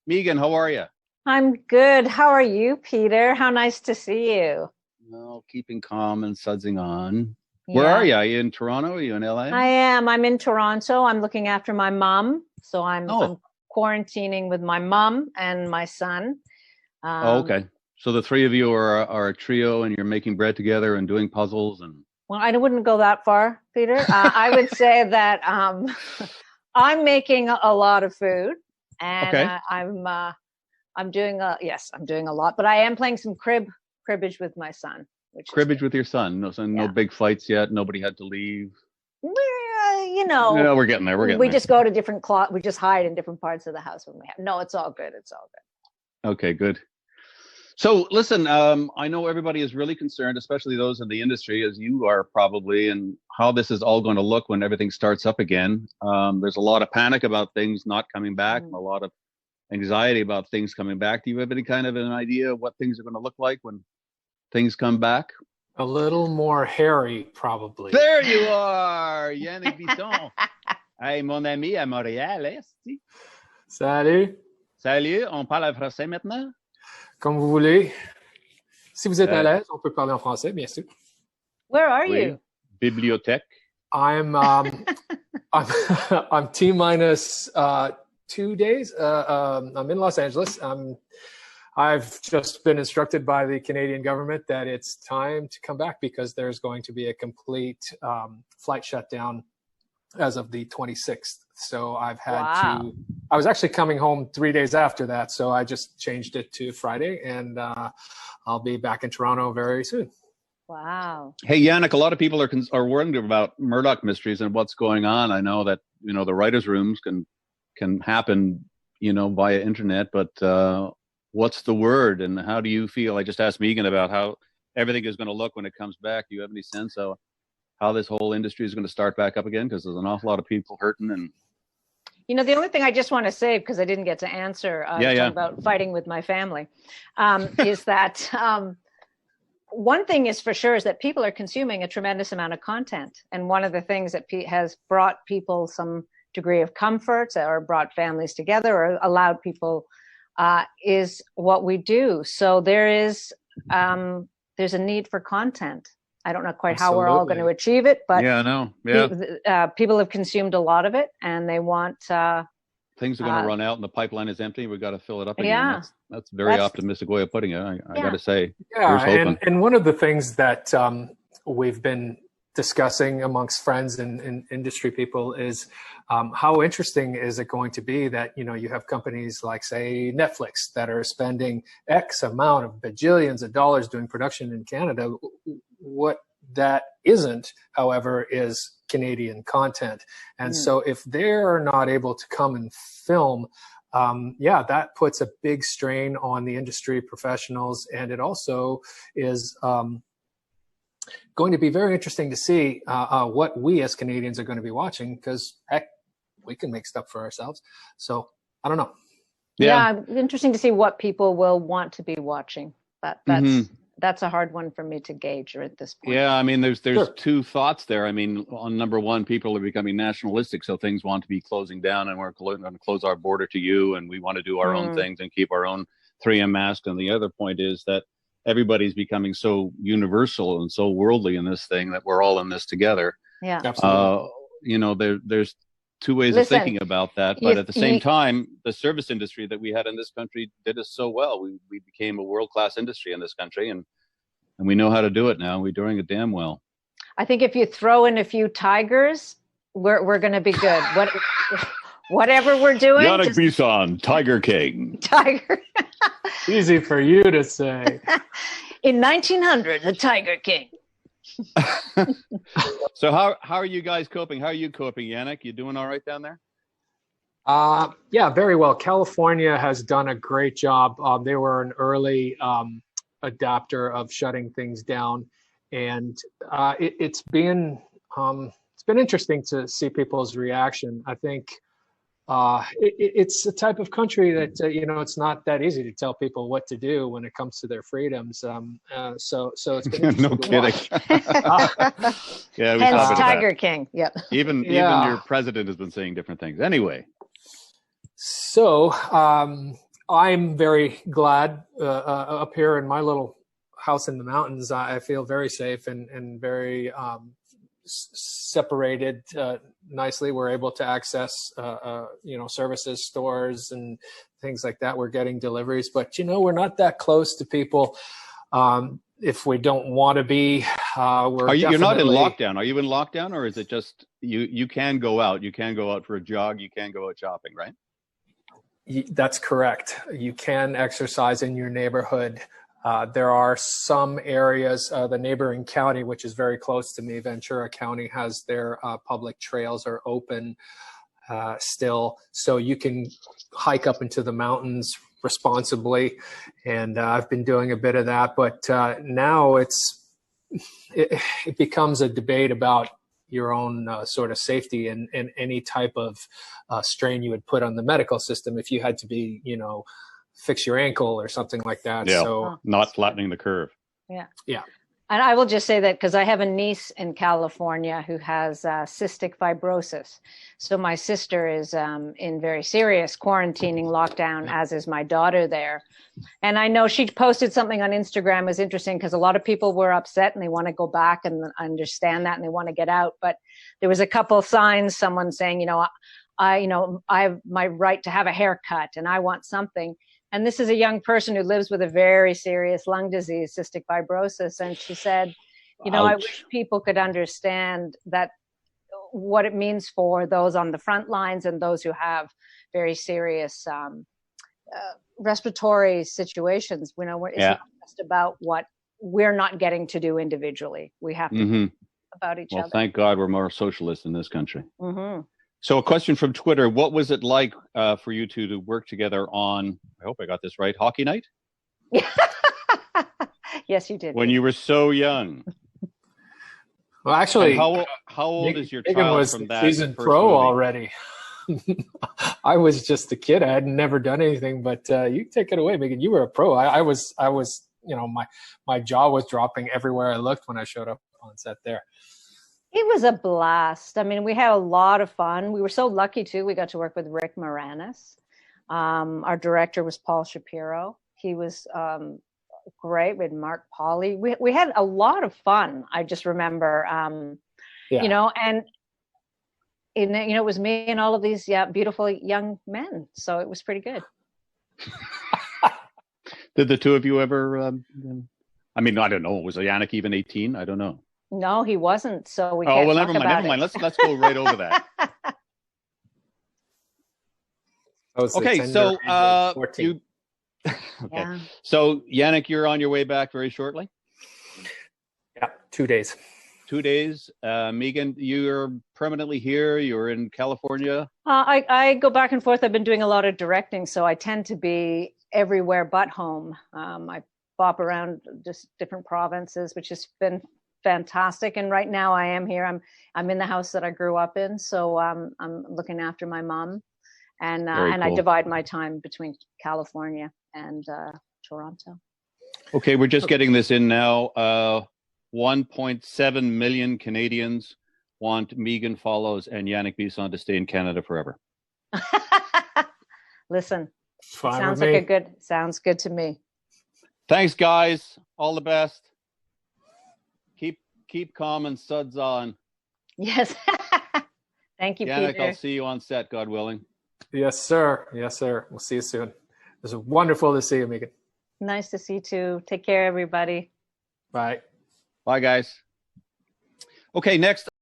Megan, how are you? I'm good. How are you, Peter? How nice to see you. No, keeping calm and sudsing on. Where are Yeah, you? Are you in Toronto? Are you in LA? I am. I'm in Toronto. I'm looking after my mom. So I'm Oh, quarantining with my mom and my son. oh, Um, okay. So the three of you are a trio, and you're making bread together and doing puzzles and. well, I wouldn't go that far, Peter. I would say that I'm making a lot of food, and Okay, I'm doing I'm doing a lot, but I am playing some cribbage with my son, which is good. cribbage with your son. No, so no Yeah. big fights yet. Nobody had to leave. You Yeah, know, we're getting there. We're getting we there. just go to we just hide in different parts of the house when we have. No, it's all good. It's all Okay, good. So listen, I know everybody is really concerned, especially those in the industry, as you are probably, and how this is all going to look when everything starts up again. There's a lot of panic about things not coming back, good. a lot of anxiety about things coming back. Do you have any kind of an idea of what things are going to look like when things come back? A little more hairy, probably. There you are, Yannick Bisson. Hey, mon ami à Montréal, est-ce? Salut, Salut, on parle en français maintenant? comme vous voulez. Si vous êtes à Euh, l'aise, on peut parler en français, bien sûr. Where are oui, you? bibliothèque. I'm I'm I'm T minus 2 days. I'm in Los Angeles. I've just been instructed by the Canadian government that it's time to come back because there's going to be a complete flight shutdown as of the 26th. So I've had Wow. to. I was actually coming home 3 days after that, so I just changed it to Friday, and I'll be back in Toronto very soon. Wow. Hey, Yannick, a lot of people are worried about Murdoch Mysteries and what's going on. I know that the writers' rooms can happen via internet, but what's the word and how do you feel? I just asked Megan about how everything is going to look when it comes back. Do you have any sense of how this whole industry is going to start back up again? Because there's an awful lot of people hurting and. The only thing I just want to say, because I didn't get to answer, talking about fighting with my family, is that one thing is for sure is that people are consuming a tremendous amount of content. And one of the things that has brought people some degree of comfort or brought families together or allowed people is what we do. So there's a need for content. I don't know quite how we're all going to achieve it, but yeah, I know. Yeah. People have consumed a lot of it and they want things are going to run out and the pipeline is empty. We've got to fill it up again. Yeah. That's a very optimistic way of putting it. I got to say. Yeah, and one of the things that we've been discussing amongst friends and industry people is how interesting is it going to be that you have companies like, say, Netflix that are spending X amount of bajillions of dollars doing production in Canada. What that isn't, however, is Canadian content. And so if they're not able to come and film, that puts a big strain on the industry professionals. And it also is going to be very interesting to see what we as Canadians are going to be watching, because heck, we can make stuff for ourselves. So I don't know. Yeah, interesting to see what people will want to be watching. That's a hard one for me to gauge at this point. Yeah, I mean, there's two thoughts there. I mean, on number one, people are becoming nationalistic, so things want to be closing down, and we're going to close our border to you, and we want to do our own things and keep our own 3M mask. And the other point is that everybody's becoming so universal and so worldly in this thing that we're all in this together. Yeah, absolutely. There's two ways of thinking about that, but at the same time, the service industry that we had in this country did us so well. We became a world-class industry in this country, and we know how to do it now. We're doing it damn well. I think if you throw in a few tigers, we're going to be good. Whatever we're doing. Yannick Bisson, Tiger King. Tiger. Easy for you to say. In 1900, the Tiger King. So how are you guys coping? How are you coping, Yannick? You doing all right down there? Yeah, very well. California has done a great job. They were an early adopter of shutting things down, and it's been interesting to see people's reaction. I think it's a type of country that it's not that easy to tell people what to do when it comes to their freedoms. So it's been no kidding. Yeah, we hence talked about Tiger that. King. Yep. Even your president has been saying different things. Anyway. So I'm very glad up here in my little house in the mountains. I feel very safe and very separated nicely. We're able to access, services, stores, and things like that. We're getting deliveries, but we're not that close to people. If we don't want to be, you're not in lockdown. Are you in lockdown, or is it just you can go out? You can go out for a jog. You can go out shopping, right? That's correct. You can exercise in your neighborhood. There are some areas, the neighboring county, which is very close to me, Ventura County, has their public trails are open still. So you can hike up into the mountains responsibly. And I've been doing a bit of that. But now it becomes a debate about your own sort of safety and any type of strain you would put on the medical system if you had to be, fix your ankle or something like that. Yeah, so not flattening the curve. Yeah. And I will just say that because I have a niece in California who has cystic fibrosis. So my sister is in very serious quarantining lockdown, as is my daughter there. And I know she posted something on Instagram. It was interesting because a lot of people were upset and they want to go back and understand that and they want to get out. But there was a couple of signs, someone saying, I have my right to have a haircut and I want something. And this is a young person who lives with a very serious lung disease, cystic fibrosis. And she said, I wish people could understand that what it means for those on the front lines and those who have very serious respiratory situations. It's not just about what we're not getting to do individually. We have to think about each other. Well, thank God we're more socialist in this country. Mm-hmm. So a question from Twitter. What was it like for you two to work together on, I hope I got this right, Hockey Night? Yes, you did. When you were so young. Well, actually, and how old is your child was from that season first pro movie? Already? I was just a kid. I had never done anything, but you take it away, Megan. You were a pro. I was, my jaw was dropping everywhere I looked when I showed up on set there. It was a blast. I mean, we had a lot of fun. We were so lucky too. We got to work with Rick Moranis. Our director was Paul Shapiro. He was great with Mark Pauly. We had a lot of fun. I just remember, and it was me and all of these beautiful young men. So it was pretty good. Did the two of you ever? I don't know. Was Yannick even 18? I don't know. No, he wasn't. So we can't never mind. Let's go right over that. Okay, so you. Okay, yeah. So Yannick, you're on your way back very shortly. Yeah, 2 days. 2 days. Megan, you're permanently here. You're in California. I go back and forth. I've been doing a lot of directing, so I tend to be everywhere but home. I bop around just different provinces, which has been fantastic. And right now I am here. I'm in the house that I grew up in, so I'm looking after my mom, and cool. I divide my time between California and Toronto. Okay, we're just getting this in now. 1.7 million Canadians want Megan Follows and Yannick Bisson to stay in Canada forever. Listen, sounds good to me. Thanks, guys. All the best. Keep calm and suds on. Yes. Thank you, Yannick, Peter. I'll see you on set, God willing. Yes, sir. Yes, sir. We'll see you soon. It was wonderful to see you, Megan. Nice to see you too. Take care, everybody. Bye. Bye, guys. Okay, next.